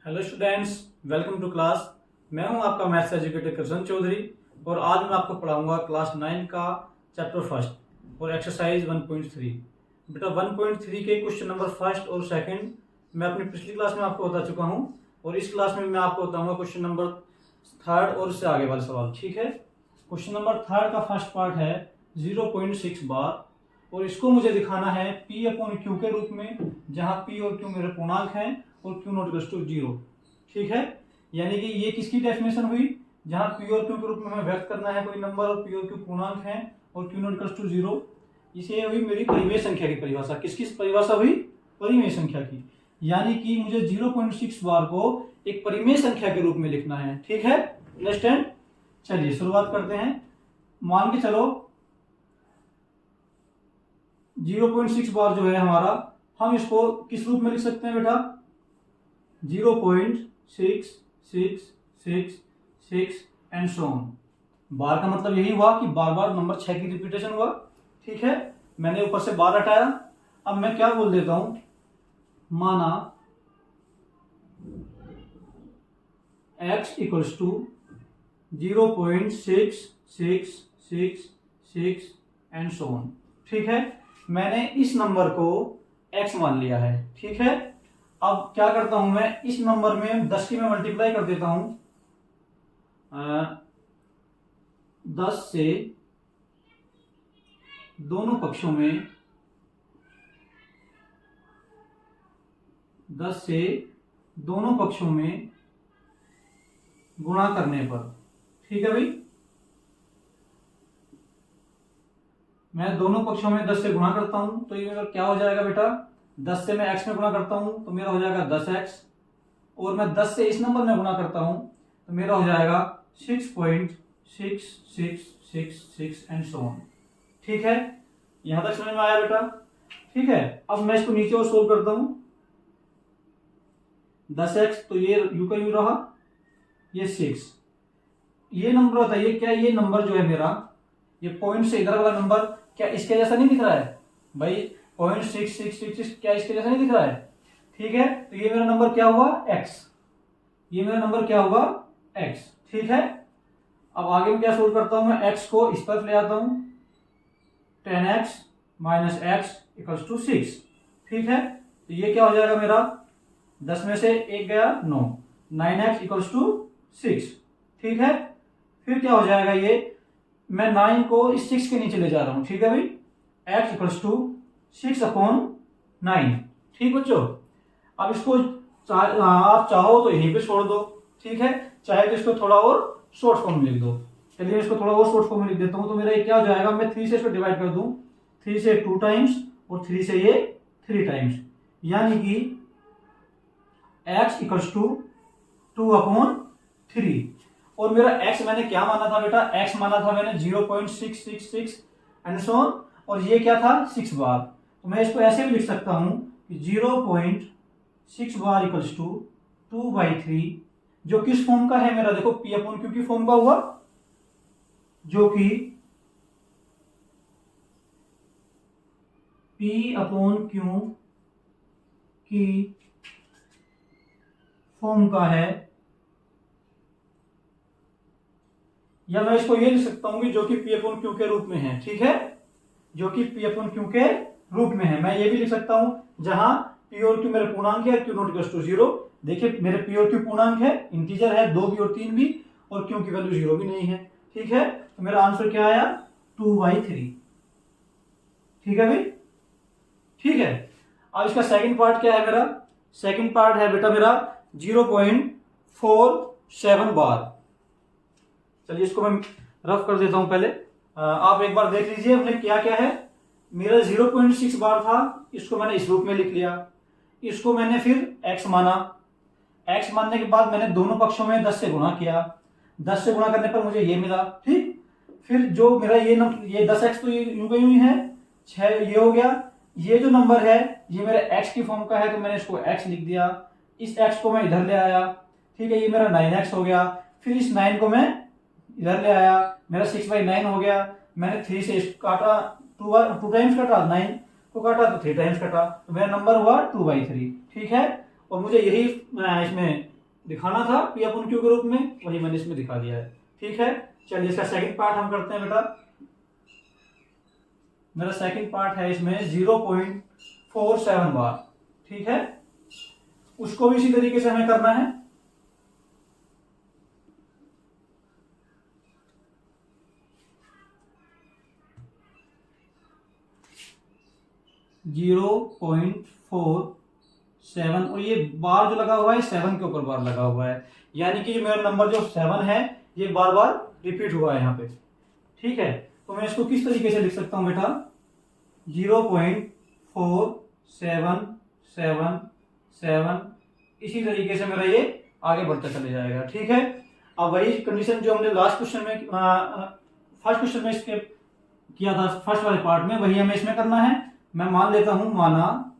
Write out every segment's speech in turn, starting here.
Hello students, welcome to class. मैं हूं आपका मैथ्स एजुकेटर कृष्ण चौधरी और आज मैं आपको पढ़ाऊंगा क्लास 9 का चैप्टर फर्स्ट और एक्सरसाइज 1.3। बेटा 1.3 के क्वेश्चन नंबर फर्स्ट और सेकंड मैं अपनी पिछली क्लास में आपको बता चुका हूं और इस क्लास में मैं आपको बताऊंगा क्वेश्चन नंबर थर्ड और उससे आगे वाले सवाल। ठीक है, क्वेश्चन नंबर थर्ड का फर्स्ट पार्ट है 0.6 बार और इसको मुझे दिखाना है P अपॉन Q के रूप में, जहां P और Q मेरे पूर्णांक हैं और Q नॉट इक्वल्स टू 0। ठीक है, यानी कि ये किसकी डेफिनेशन हुई, जहां P और Q के रूप में हमें व्यक्त करना है कोई नंबर और P और Q पूर्णांक हैं और Q नॉट इक्वल्स टू 0। इसे हुई मेरी परिमेय संख्या की परिभाषा। किसकी परिभाषा हुई? परिमेय संख्या की। यानी कि मुझे 0.6 बार को एक परिमेय संख्या के रूप में लिखना है। ठीक है, अंडरस्टैंड। चलिए शुरुआत करते हैं। मान के चलो 0.6 बार जो है हमारा, हम इसको किस रूप में लिख सकते हैं बेटा? 0.6666 एंड सो ऑन। बार का मतलब यही हुआ कि बार बार नंबर 6 की रिपीटेशन हुआ। ठीक है, मैंने ऊपर से बार हटाया। अब मैं क्या बोल देता हूं, माना x equals to 0.6666 and so on. ठीक है, मैंने इस नंबर को x मान लिया है। ठीक है, अब क्या करता हूं मैं, इस नंबर में 10 की मैं मल्टीप्लाई कर देता हूं 10 से दोनों पक्षों में, 10 से दोनों पक्षों में गुणा करने पर। ठीक है भाई, मैं दोनों पक्षों में 10 से गुणा करता हूं तो ये मेरा क्या हो जाएगा बेटा? 10 से मैं x में गुणा करता हूं तो मेरा हो जाएगा 10x, और मैं 10 से इस नंबर में गुणा करता हूं तो मेरा हो जाएगा 6.6666 एंड सो ऑन। ठीक है, यहां तक समझ में आया बेटा? ठीक है, अब मैं इसको नीचे और सोल्व करता हूं। 10x तो ये u का u रहा, ये 6। ये नंबर बताइए, क्या ये नंबर जो है मेरा, ये पॉइंट से इधर वाला नंबर क्या इसके जैसा नहीं दिख रहा है भाई? 0.6666 क्या इसके जैसा नहीं दिख रहा है? ठीक है, तो ये मेरा नंबर क्या हुआ? x। ये मेरा नंबर क्या हुआ? x। ठीक है, अब आगे मैं क्या सोल्व करता हूं, मैं x को इस तरफ ले आता हूं, 10x minus x equals to 6। ठीक है, तो ये क्या हो जाएगा मेरा? 10 में से 1 गया 9, 9x इक्वल्स टू 6। ठीक है, फिर क्या हो जाएगा, ये मैं 9 को इस 6 के नीचे ले जा रहा हूं। ठीक है भाई, x इक्वल्स टू 6 अपॉन 9। ठीक बच्चों, अब इसको आप चाहो तो यहीं पे छोड़ दो। ठीक है, चाहे तो इसको थोड़ा और शॉर्ट फॉर्म में लिख दो। चलिए इसको थोड़ा और शॉर्ट फॉर्म में लिख देता हूं, तो मेरा ये क्या हो जाएगा, मैं 3 से इसको डिवाइड कर दूं, 3 से 2 टाइम्स और 3 से ये 3 टाइम्स, यानी कि x इक्वल्स टू 2 अपॉन 3। और मेरा x मैंने क्या माना था बेटा? x माना था मैंने 0.666 एंड सो ऑन, और ये क्या था? 6 बार। तो मैं इसको ऐसे भी लिख सकता हूं कि 0.6 बार इक्वल्स टू 2/3, जो किस फॉर्म का है मेरा? देखो P अपॉन Q की फॉर्म का हुआ, जो कि P अपॉन Q की फॉर्म का है, या मैं इसको ये लिख सकता हूं कि जो कि P अपॉन Q के रूप में है। ठीक है, जो कि P अपॉन Q के रूप में है। मैं ये भी लिख सकता हूं जहां P और Q मेरे पूर्णांक है, Q नॉट इक्वल्स टू 0। देखिए मेरे P और Q पूर्णांक है, इंटीजर है, 2 भी और 3 भी, और Q की वैल्यू 0 भी नहीं है। ठीक है, तो मेरा आंसर क्या आया? 2/3। ठीक है भाई, ठीक है। अब इसका सेकंड पार्ट क्या है मेरा? सेकंड पार्ट है बेटा मेरा 0.47 बार। चलिए इसको मैं रफ कर देता हूं पहले, आप एक बार देख लीजिए हमने क्या क्या है। मेरा 0.6 बार था, इसको मैंने इस रूप में लिख लिया। इसको मैंने फिर x माना, x मानने के बाद मैंने दोनों पक्षों में 10 से गुणा किया, 10 से गुणा करने पर मुझे ये मिला। ठीक, फिर जो मेरा ये 10x तो ये यूं का यूं ही है, 6 ये हो गया। ये जो नंबर है ये मेरा x की फॉर्म का है, तो मैंने इसको x लिख दिया। इस x को मैं इधर ले आया। ठीक है, ये मेरा 9x हो गया। फिर इस 9 को मैं इधर ले आया, मेरा 6/9 हो गया। मैंने 3 से काटा, 2 टाइम्स काटा, 9 को काटा तो 3 टाइम्स काटा, तो मेरा नंबर हुआ 2/3। ठीक है, और मुझे यही इसमें दिखाना था पी अपन क्यू के रूप में, वही मैंने इसमें दिखा दिया है। ठीक है, चलिए इसका सेकंड पार्ट हम करते हैं बेटा। मेरा सेकंड पार्ट है इसमें 0.47 बार। ठीक है, उसको भी इसी तरीके से हमें करना है। जीरो पॉइंट 47 और ये बार जो लगा हुआ है 7 के ऊपर बार लगा हुआ है, यानी कि मेरा नंबर जो 7 है ये बार बार रिपीट हुआ है यहाँ पे। ठीक है, तो मैं इसको किस तरीके से लिख सकता हूं बेटा, 0.4777 इसी तरीके से मेरा ये आगे बढ़ता चले जाएगा। ठीक है, अब वही कंडीशन जो हमने लास्ट क्वेश्चन में फर्स्ट क्वेश्चन में इसके किया था, फर्स्ट वाले पार्ट में, वही हमें इसमें करना है। मैं मान लेता हूं, माना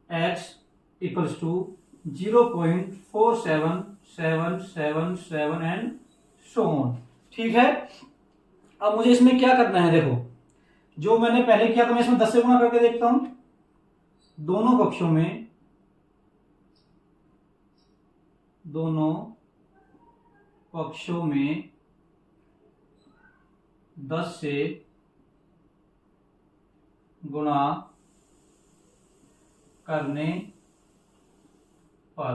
x equals to 0.4777 and so on. ठीक है, अब मुझे इसमें क्या करना है, देखो जो मैंने पहले किया था मैं इसमें 10 से गुणा करके देखता हूं। दोनों पक्षों में 10 से गुणा करने पर।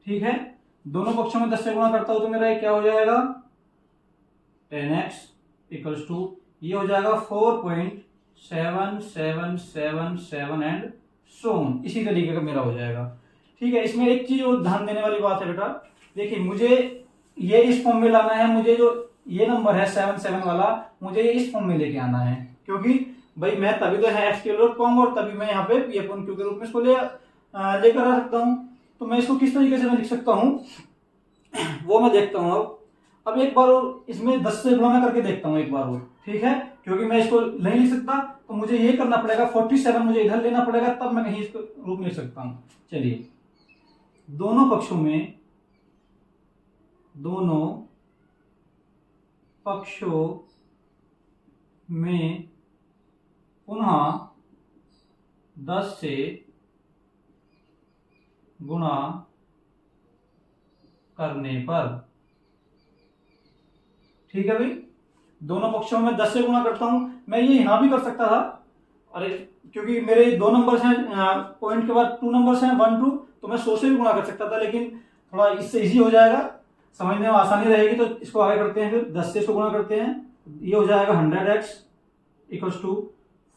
ठीक है, दोनों पक्षों में 10 से गुणा करता हूं तो मेरा ये क्या हो जाएगा, 10x इक्वल्स टू ये हो जाएगा 4.7777 एंड सो ऑन, इसी तरीके का मेरा हो जाएगा। ठीक है, इसमें एक चीज और ध्यान देने वाली बात है बेटा, देखिए मुझे ये इस फॉर्म में लाना है, मुझे जो ये नंबर है 77 वाला मुझे ये इस फॉर्म में लेके आना है, क्योंकि भाई मैं तभी तो है एक्स के रूट पाऊंगा और तभी मैं यहाँ पे पी अपन क्यू के रूप में इसको लेकर आ सकता हूँ। तो मैं इसको किस तरीके से मैं लिख सकता हूँ वो मैं देखता हूँ। अब एक बार और इसमें 10 से गुणा करके देखता हूँ एक बार और। ठीक है, क्योंकि मैं इसको नहीं लिख सकता तो मुझे ये करना पड़ेगा, 47 मुझे इधर लेना पड़ेगा, तब मैं कहीं इसको रूप में लिख सकता हूँ। चलिए, दोनों पक्षों में पुनः 10 से गुणा करने पर। ठीक है भाई, दोनों पक्षों में 10 से गुणा करता हूं, मैं ये यहां भी कर सकता था, अरे क्योंकि मेरे दो नंबर्स हैं, पॉइंट के बाद 2 नंबर्स हैं 1 2, तो मैं 100 से भी गुणा कर सकता था, लेकिन थोड़ा इससे इजी हो जाएगा, समझने में आसानी रहेगी, तो इसको आगे करते हैं। फिर 10 से इसको गुणा करते हैं, ये हो जाएगा 100x equals to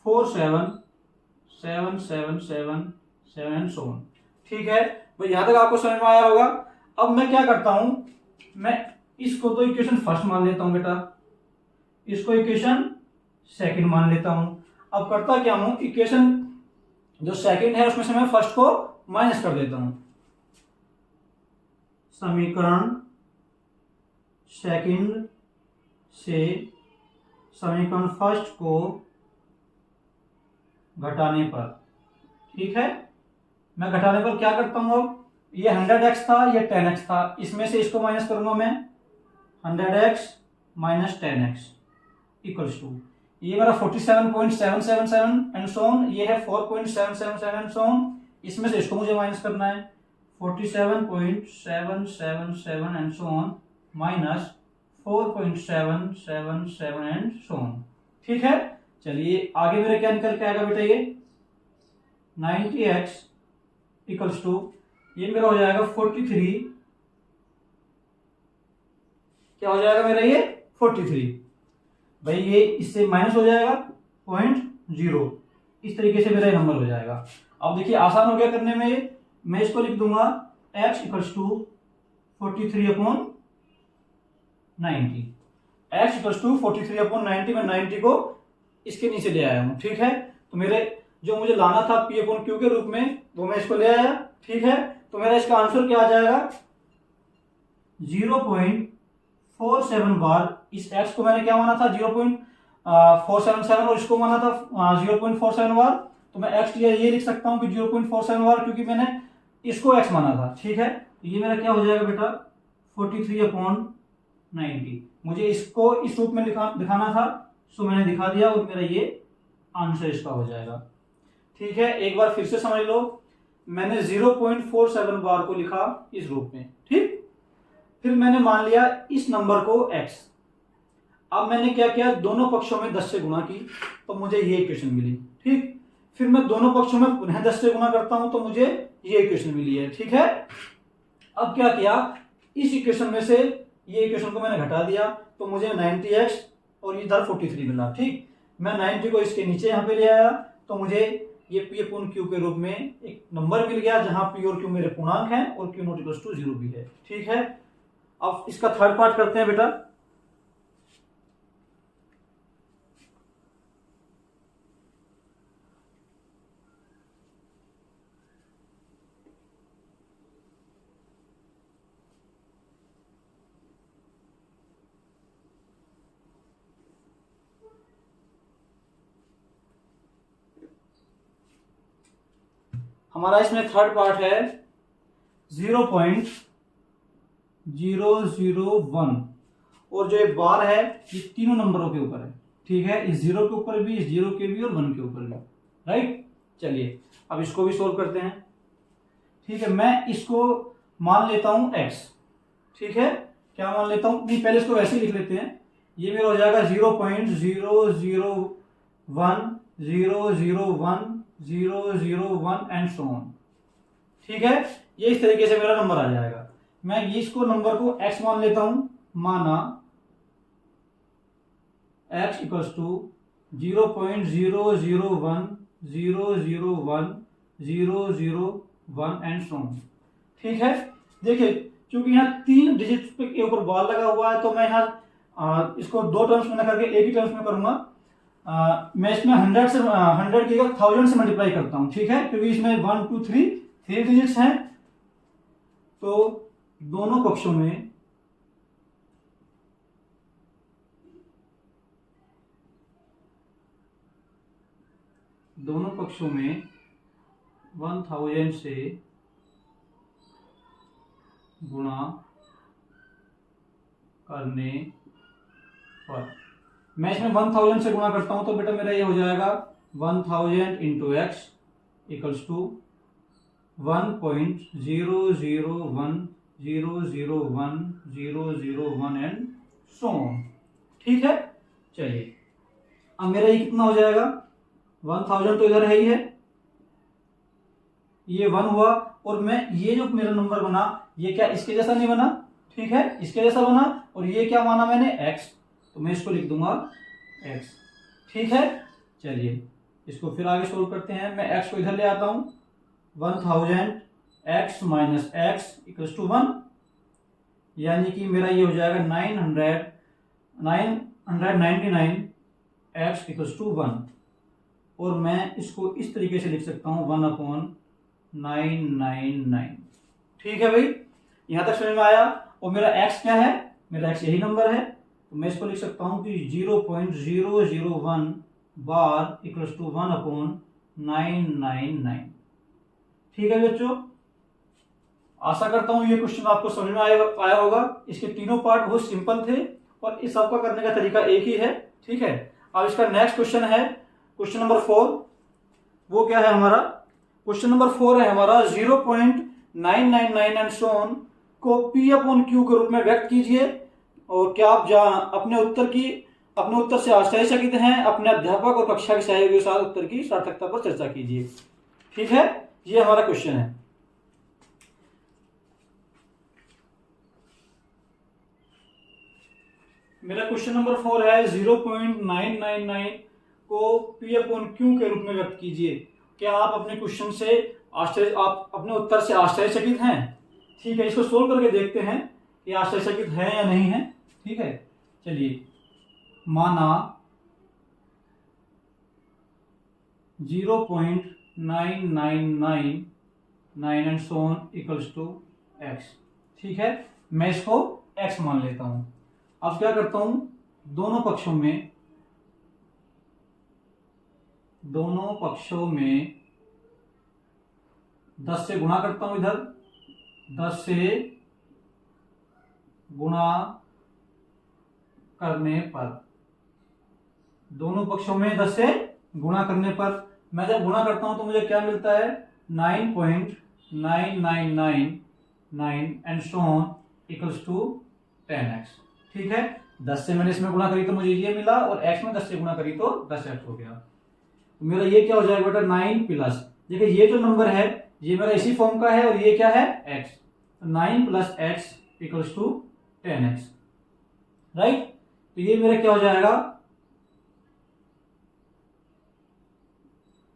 47777 and so on. ठीक है भाई, यहां तक आपको समझ में आया होगा। अब मैं क्या करता हूं, मैं इसको तो इक्वेशन फर्स्ट मान लेता हूं बेटा, इसको इक्वेशन सेकंड मान लेता हूं। अब करता क्या हूं, इक्वेशन जो सेकंड है उसमें से मैं फर्स्ट को माइनस कर देता हूं। समीकरण सेकंड से समीकरण फर्स्ट को घटाने पर। ठीक है, मैं घटाने पर क्या करता हूं, अब ये 100x था, ये 10x था, इसमें से इसको माइनस करूंगा मैं, 100x minus 10x equals to ये मेरा 47.777 एंड सो ऑन, ये है 4.777 एंड सो ऑन, इसमें से इसको मुझे माइनस करना है 47.777 and so on minus 4.777 and so on. ठीक है, चलिए आगे मेरे क्या निकल के आएगा बेटा, ये 90x इक्वल्स टू ये मेरा हो जाएगा 43, क्या हो जाएगा मेरा ये 43 भाई, ये इससे माइनस हो जाएगा 0.0, इस तरीके से मेरा नंबर हो जाएगा। अब देखिए आसान हो गया करने में, मैं इसको लिख दूंगा x equals to 43/90, x equals to 43/90, मैं 90 को इसके नीचे ले आया हूं। ठीक है, तो मेरे जो मुझे लाना था P अपॉन Q के रूप में वो मैं इसको ले आया। ठीक है, तो मेरा इसका आंसर क्या आ जाएगा, 0.47 बार। इस x को मैंने क्या माना था 0.477 और इसको माना था 0.47 बार, तो मैं x ये लिख सकता हूं कि 0.47 बार, क्योंकि मैंने इसको x माना था। ठीक है, तो ये मेरा क्या हो जाएगा बेटा 43/90, मुझे इसको इस रूप में दिखाना था, सो मैंने दिखा दिया और मेरा ये आंसर इसका हो जाएगा। ठीक है, एक बार फिर से समझ लो, मैंने 0.47 बार को लिखा इस रूप में, ठीक। फिर मैंने मान लिया इस नंबर को x। अब मैंने क्या किया, दोनों पक्षों में 10 से गुणा की तो मुझे ये इक्वेशन मिली, ठीक। फिर मैं दोनों पक्षों में पुनः 10 से गुणा करता हूं तो मुझे ये इक्वेशन मिली है, ठीक है। अब क्या किया, इस इक्वेशन में से ये इक्वेशन को मैंने घटा दिया तो मुझे 90x और इधर 43 मिला, ठीक। मैं 90 को इसके नीचे यहाँ पे ले आया तो मुझे ये P अपॉन Q के रूप में एक नंबर मिल गया जहां P और Q मेरे पूर्णांक हैं और Q नॉट इक्वल्स टू 0 भी है, ठीक है। अब इसका थर्ड पार्ट करते हैं बेटा। हमारा इसमें थर्ड पार्ट है 0.001 और जो ये बार है ये तीनों नंबरों के ऊपर है, ठीक है। इस 0 के ऊपर भी, इस 0 के भी और 1 के ऊपर भी, राइट। चलिए अब इसको भी सोल्व करते हैं, ठीक है। मैं इसको मान लेता हूं x, ठीक है। क्या मान लेता हूं, नहीं पहले इसको वैसे ही लिख लेते हैं। ये मेरा हो जाएगा 0.001 एंड सो ऑन, ठीक है। ये इस तरीके से मेरा नंबर आ जाएगा। मैं इसको नंबर को x मान लेता हूं, माना x equals to 0.001 and so on, ठीक है। देखिए क्योंकि यहाँ 3 डिजिट के ऊपर बार लगा हुआ है तो मैं यहाँ इसको 2 टर्म्स में न करके एक ही टर्म्स में करूंगा। मैं इसमें 100 की 1000 से मल्टीप्लाई करता हूं, ठीक है, क्योंकि इसमें 1 2 3 डिजिट्स हैं। तो दोनों पक्षों में दोनों पक्षों में 1000 से गुणा करने पर, मैं इसमें 1000 से गुणा करता हूं तो बेटा मेरा ये हो जाएगा 1000 into x equals to 1.001 and so on, ठीक है। चलिए अब मेरा ये कितना हो जाएगा, 1000 तो इधर है ही है, ये 1 हुआ और मैं ये जो मेरा नंबर बना ये क्या इसके जैसा नहीं बना, ठीक है, इसके जैसा बना। और ये क्या माना मैंने, x, तो मैं इसको लिख दूंगा x, ठीक है। चलिए इसको फिर आगे सोल्व करते हैं। मैं x को इधर ले आता हूं, 1000 x minus x equals to 1, यानी कि मेरा ये हो जाएगा 999 x इक्वल्स टू 1। और मैं इसको इस तरीके से लिख सकता हूं 1/999, ठीक है भाई, यहां तक समझ में आया। और मेरा x क्या है, मेरा x यही नंबर है तो मैं इसको लिख सकता हूं कि 0.001 बार इक्वल्स टू 1/999, ठीक है बच्चों। आशा करता हूं ये क्वेश्चन आपको समझ में आया होगा। इसके तीनों पार्ट बहुत सिंपल थे और इस सबका करने का तरीका एक ही है, ठीक है। अब इसका नेक्स्ट क्वेश्चन है क्वेश्चन नंबर 4। वो क्या है हमारा, क्वेश्चन नंबर 4 है हमारा 0.999 एंड सो ऑन को P अपॉन Q के रूप में व्यक्त कीजिए। और क्या आप अपने उत्तर से आश्चर्यचकित हैं, अपने अध्यापक और कक्षा के सहयोगियों के साथ उत्तर की सार्थकता पर चर्चा कीजिए, ठीक है। ये हमारा क्वेश्चन है। मेरा क्वेश्चन नंबर 4 है 0.999 को P अपॉन Q के रूप में व्यक्त कीजिए। क्या आप अपने क्वेश्चन से आप अपने उत्तर से आश्चर्यचकित हैं, ठीक है। इसको सोल्व करके देखते हैं कि आश्चर्यचकित है या नहीं है, ठीक है। चलिए माना 0.999 and so on equals to x, ठीक है। मैं इसको x मान लेता हूं। अब क्या करता हूं, दोनों पक्षों में 10 से गुणा करता हूं। इधर 10 से गुणा करने पर, दोनों पक्षों में 10 से गुणा करने पर मैं जब गुणा करता हूं तो मुझे क्या मिलता है 9.9999 and so on equals to 10x। ठीक है, 10 से मैंने इसमें गुणा करी तो मुझे ये मिला, और x में 10 से गुणा करी तो 10x हो गया। तो मेरा ये क्या हो जाएगा बेटा 9 प्लस, देखिए ये जो नंबर है ये मेरा इसी फॉर्म का है, और ये क्या है x, 9 plus x equals to 10x, right. तो ये मेरा क्या हो जाएगा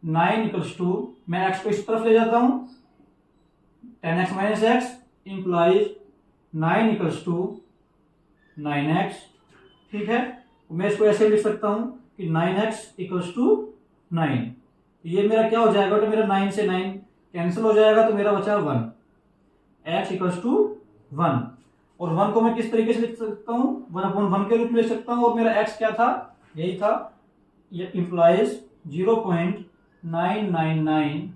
9 इक्वल्स टू, मैं x को इस तरफ ले जाता हूं, 10x minus x implies 9 equals to 9x। ठीक है, मैं इसको ऐसे लिख सकता हूं कि 9x इक्वल्स टू 9। ये मेरा क्या हो जाएगा तो मेरा 9 से 9 कैंसिल हो जाएगा, तो मेरा बचा 1, x इक्वल्स टू 1। और 1 को मैं किस तरीके से लिख सकता हूं, 1/1 के रूप में लिख सकता हूं, और मेरा x क्या था, यही था, ये implies 0.999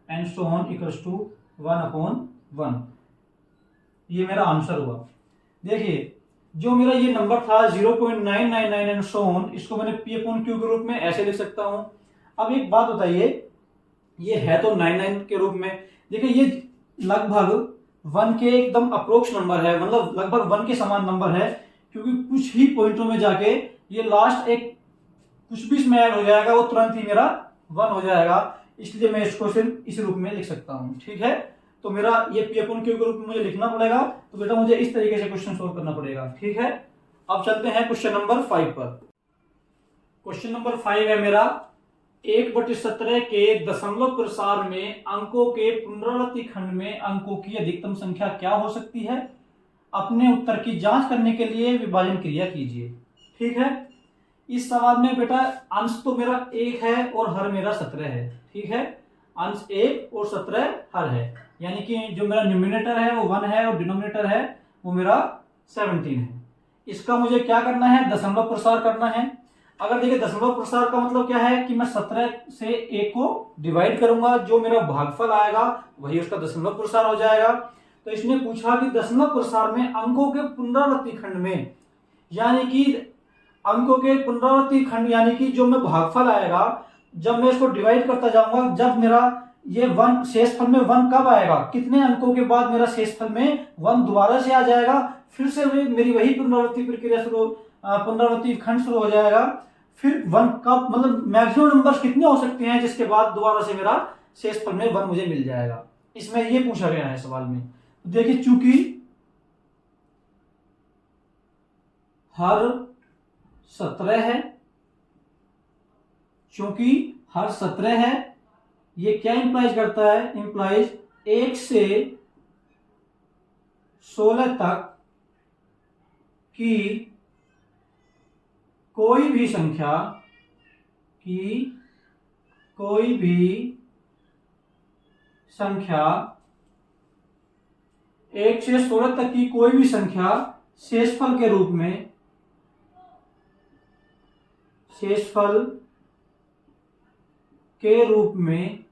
and so on equals to 1/1। ये मेरा आंसर हुआ। देखिए जो मेरा ये नंबर था 0.999 एंड सो ऑन, इसको मैंने p/q के रूप में ऐसे लिख सकता हूं। अब एक बात बताइए, ये है तो 99 के रूप में, देखिए ये लगभग 1 के एकदम अप्रोक्स नंबर है, मतलब लगभग 1 के समान नंबर है, क्योंकि कुछ ही पॉइंटों में जाके ये लास्ट एक कुछ भी इसमें ऐड हो जाएगा, वो तुरंत ही मेरा 1 हो जाएगा, इसलिए मैं इसको सिर्फ इस रूप में लिख सकता हूं। ठीक है, तो मेरा ये p/q के रूप में मुझे लिखना पड़ेगा, तो बेटा मुझे इस तरीके से क्वेश्चन सोल्व करना पड़ेगा। ठीक है, अब चलते हैं क्वेश्चन नंबर 5 पर। क्वेश्चन नंबर 5 है मेरा 1/17 के दशमलव प्रसार में अंकों के पुनरावृत्ति खंड में अंकों की अधिकतम संख्या क्या हो सकती है, अपने उत्तर की जांच करने के लिए विभाजन क्रिया कीजिए। ठीक है, इस सवाल में बेटा अंश तो मेरा 1 है और हर मेरा 17 है। ठीक है, अंश 1 और 17 हर है, यानी कि जो मेरा न्यूमिनेटर है वो 1 है और डिनोमिनेटर है वो मेरा 17 है। इसका मुझे क्या करना है, दशमलव प्रसार करना है। अगर देखिए दशमलव प्रसार का मतलब क्या है कि मैं 17 से 1 को डिवाइड करूंगा, जो मेरा भागफल आएगा वही उसका दशमलव प्रसार हो जाएगा। तो इसने पूछा कि दशमलव प्रसार में अंकों के पुनरावृत्ति खंड में, यानी कि अंकों के पुनरावृत्ति खंड, यानी कि जो मैं भागफल आएगा जब मैं इसको डिवाइड करता जाऊंगा, जब मेरा ये 1 शेषफल में 1 कब आएगा, कितने अंकों के बाद मेरा शेषफल में 1 दोबारा से आ जाएगा, फिर से मेरी वही पुनरावृत्ति प्रक्रिया पुनरावृत्ति खंड शुरू हो जाएगा। फिर 1 कब, मतलब मैक्सिमम नंबर्स कितने हो सकते हैं जिसके बाद दोबारा से मेरा शेषफल में 1 मुझे मिल जाएगा, इसमें ये पूछा गया है सवाल में। देखिए चूंकि हर 17 है, चूंकि हर 17 है, ये क्या इंप्लाइज करता है, इंप्लाइज 1 से 16 तक की कोई भी संख्या, की कोई भी संख्या 1 से 16 तक की कोई भी संख्या शेषफल के रूप में, शेषफल के रूप में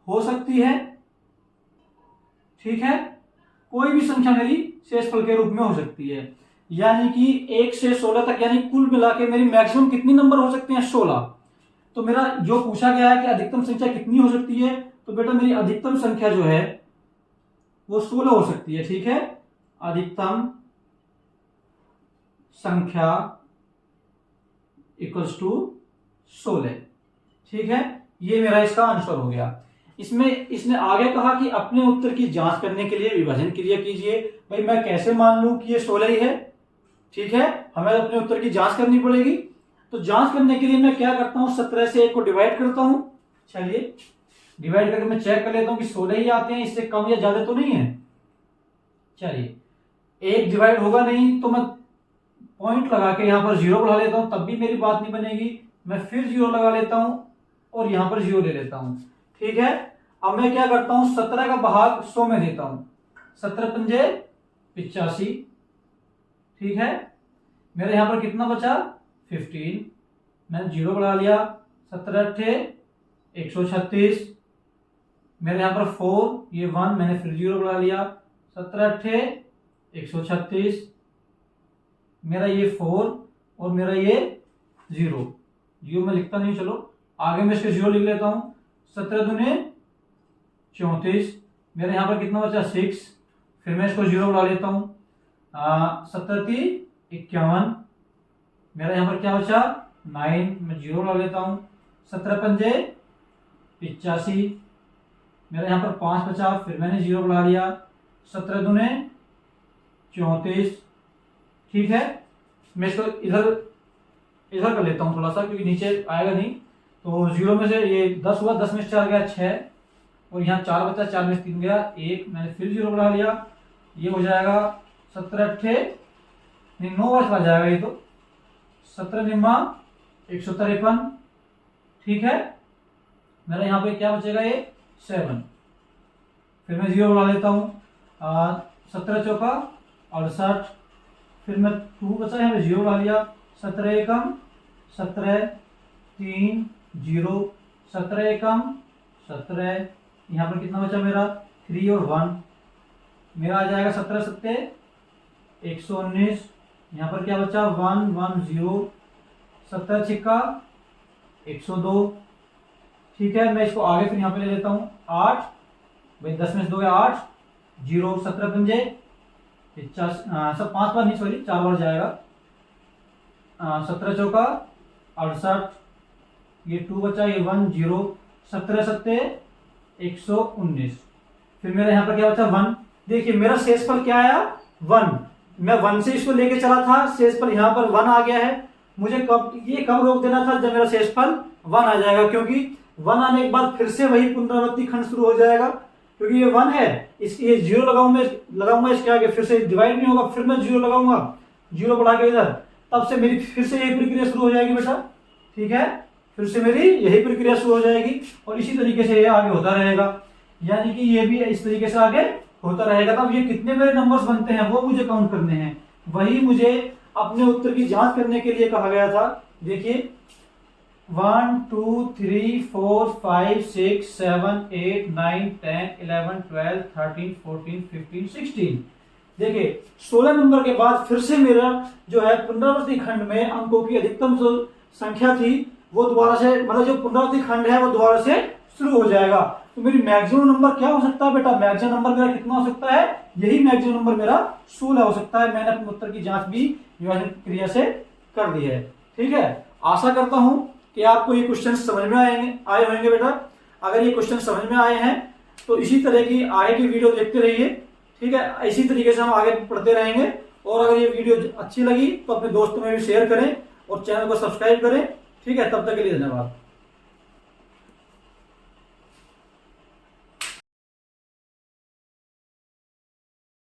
हो सकती है। ठीक है, कोई भी संख्या मेरी शेषफल के रूप में हो सकती है, यानी कि 1 से 16 तक, यानी कुल मिला के मेरी मैक्सिमम कितनी नंबर हो सकते हैं, 16। तो मेरा जो पूछा गया है कि अधिकतम संख्या कितनी हो सकती है, तो बेटा मेरी अधिकतम संख्या जो है वो 16 हो सकती है। ठीक है, अधिकतम संख्या इक्वल्स टू 16। ठीक है, ये मेरा इसका आंसर हो गया। इसमें इसने आगे कहा कि अपने उत्तर की जांच करने के लिए विभाजन क्रिया कीजिए। भाई मैं कैसे मान लूं कि ये 16 ही है। ठीक है, हमें अपने उत्तर की जांच करनी पड़ेगी। तो जांच करने के लिए मैं क्या करता हूं, 17 से 1 को डिवाइड करता हूं। चलिए डिवाइड करके मैं चेक कर लेता हूं कि 16 ही आते हैं, इससे कम या ज्यादा तो नहीं है। चलिए 1 डिवाइड होगा नहीं, तो मैं पॉइंट लगा के यहां पर 0 बढ़ा लेता हूं, तब भी मेरी बात नहीं बनेगी। मैं फिर 0 लगा लेता हूं और यहां पर 0 ले लेता हूं। ठीक है, अब मैं क्या करता हूं, 17 का भाग 100 में देता हूं। 17 पंजे 85। ठीक है, मेरे यहां पर कितना बचा, 15। मैंने 0 बढ़ा लिया। 17 अट्ठे 136। मेरे यहां पर 4, ये 1, मैंने फिर 0 बढ़ा लिया। 17 अट्ठे 136। मेरा ये 4 और मेरा ये 0 मैं लिखता नहीं, चलो आगे मैं इसके 0 लिख लेता हूं। 17 दूने 34, मेरे यहाँ पर कितना बचा 6, फिर मैं इसको 0 बुला लेता हूँ। 17 × 51, मेरा यहाँ पर क्या बचा 9, मैं 0 बुला लेता हूँ। 17 × 5 = 85, मेरा यहाँ पर 5 बचा, फिर मैंने 0 बुला लिया। 17 दूने 34, ठीक है। मैं इसको इधर कर लेता हूँ थोड़ा सा, क्योंकि नीचे आएगा नहीं। तो 0 में से ये 10 हुआ, 10 में से 4 गया 6, और यहाँ 4 बचा, 4 में से 3 गया 1, मैंने फिर 0 बुला लिया। ये हो जाएगा 17 8 नहीं 9 बार चला जाएगा ये तो। 17 × 153, ठीक है। मेरा यहाँ पे क्या बचेगा ये 7, फिर मैं 0 बुला लेता हूँ। 17 चौका 68, फिर मैं 2 बचा है, मैं 0 बुला लिया। 17 एकम 17, 3 0, 17 एकम 17, यहाँ पर कितना बचा मेरा 3 और 1, मेरा आ जाएगा 17 सत्ते 119, यहाँ पर क्या बचा 1 1 0, 17 छिक्का 102, ठीक है। मैं इसको आगे फिर यहाँ पे ले लेता हूँ 8, भाई 10 में से 2 गया 8, 0, 17 पंजे 50, सब 5 बार नहीं सॉरी 4 बार जाएगा। 17 चौका 68, ये 2 बचा, ये 1 0, 17 सत्ते 119, फिर मेरा यहाँ पर क्या बचा 1। देखिए मेरा शेषफल क्या आया 1, मैं 1 से इसको लेके चला था, शेषफल यहाँ पर 1 आ गया है। मुझे कब रोक देना था, जब मेरा शेषफल 1 आ जाएगा, क्योंकि 1 आने के बाद फिर से वही पुनरावृत्ति खंड शुरू हो जाएगा। क्योंकि ये 1 है, ये 0 लगाऊंगा इसके आगे, फिर से डिवाइड नहीं होगा, फिर मैं 0 लगाऊंगा, 0 बढ़ा के इधर, तब से मेरी फिर से यही प्रक्रिया शुरू हो जाएगी बेटा, ठीक है। फिर से मेरी यही प्रक्रिया शुरू हो जाएगी, और इसी तरीके से ये आगे होता रहेगा, यानी कि ये भी इस तरीके से आगे होता रहेगा। तब ये कितने मेरे नंबर्स बनते हैं वो मुझे काउंट करने हैं, वही मुझे अपने उत्तर की जांच करने के लिए कहा गया था। देखिए 1 2 3 4 5 6 7 8 9 10 11 12 13 14 15 16, देखिए 16 नंबर के बाद फिर से मेरा जो है पुनरावृत्ति खंड में अंकों की अधिकतम जो संख्या थी वो दोबारा से, मतलब जो पुनरावृत्ति खंड है वो दोबारा से शुरू हो जाएगा। तो मेरी मैक्सिमम नंबर क्या हो सकता है बेटा, मैक्सिमम नंबर मेरा कितना हो सकता है, यही मैक्सिमम नंबर मेरा 16 हो सकता है। मैंने अपने उत्तर की जांच भी विभाजन क्रिया से कर दी है, ठीक है। आशा करता हूं कि आपको ये क्वेश्चन समझ में आए होंगे बेटा। अगर ये क्वेश्चन समझ में आए हैं तो इसी तरह की आगे की वीडियो देखते रहिए, ठीक है। इसी तरीके से हम आगे पढ़ते रहेंगे, और अगर ये वीडियो अच्छी लगी तो अपने दोस्तों में भी शेयर करें और चैनल को सब्सक्राइब करें, ठीक है। तब तक के लिए धन्यवाद।